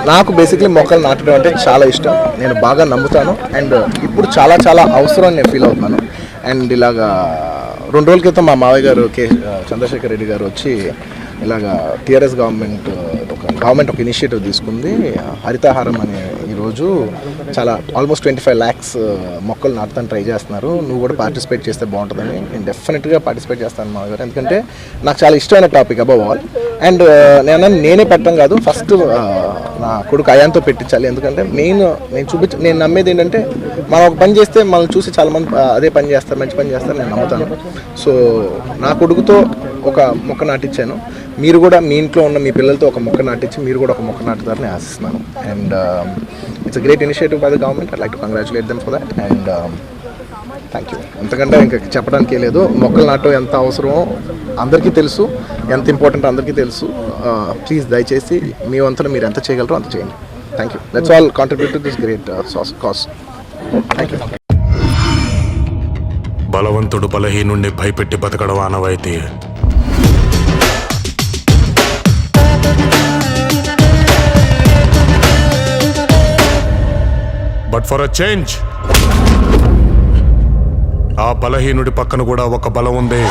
నాకు బేసిక్లీ మొక్కలు నాటడం అంటే చాలా ఇష్టం, నేను బాగా నమ్ముతాను. అండ్ ఇప్పుడు చాలా చాలా అవసరం నేను ఫీల్ అవుతున్నాను. అండ్ ఇలాగా 2 రోజుల క్రితం మా మావయ్య గారు చంద్రశేఖర్ రెడ్డి గారు వచ్చి ఇలాగా టీఆర్ఎస్ గవర్నమెంట్ ఒక ఇనిషియేటివ్ తీసుకుంది, హరితహారం అనే ఈరోజు చాలా ఆల్మోస్ట్ 25 lakhs మొక్కలు నాటుతాను ట్రై చేస్తున్నారు. నువ్వు కూడా పార్టిసిపేట్ చేస్తే బాగుంటుందని. నేను డెఫినెట్గా పార్టిసిపేట్ చేస్తాను మా గారు, ఎందుకంటే నాకు చాలా ఇష్టమైన టాపిక్ అబౌవ్ ఆల్. అండ్ నేనే పెట్టడం కాదు, ఫస్ట్ నా కొడుకు అయాన్తో పెట్టించాలి. ఎందుకంటే నేను నమ్మేది ఏంటంటే మనం ఒక పని చేస్తే మనల్ని చూసి చాలామంది అదే పని చేస్తారు, మంచి పని చేస్తారు, నేను నమ్ముతాను. సో నా కొడుకుతో ఒక మొక్క నాటించాను. మీరు కూడా మీ ఇంట్లో ఉన్న మీ పిల్లలతో ఒక మొక్క నాటించి మీరు కూడా ఒక మొక్క నాటుతారని ఆశిస్తున్నాను. And it's a great initiative by the government. I like to congratulate them for that. And thank you. ఎంతకంటే ఇంకా చెప్పడానికి లేదు. మొక్కలు నాటడం ఎంత అవసరమో అందరికీ తెలుసు, ఎంత ఇంపార్టెంట్ అందరికీ తెలుసు. ప్లీజ్ దయచేసి మీ వంతున మీరు ఎంత చేయగలరో అంత చేయండి. Thank you. Let's all contribute to this great cause. Thank you. బలవంతుడు బలహీనుండి భయపెట్టి బతకడం ఆనవాయితీ. బట్ ఫర్ అ చేంజ్, ఆ బలహీనుడి పక్కన కూడా ఒక బలం ఉంది.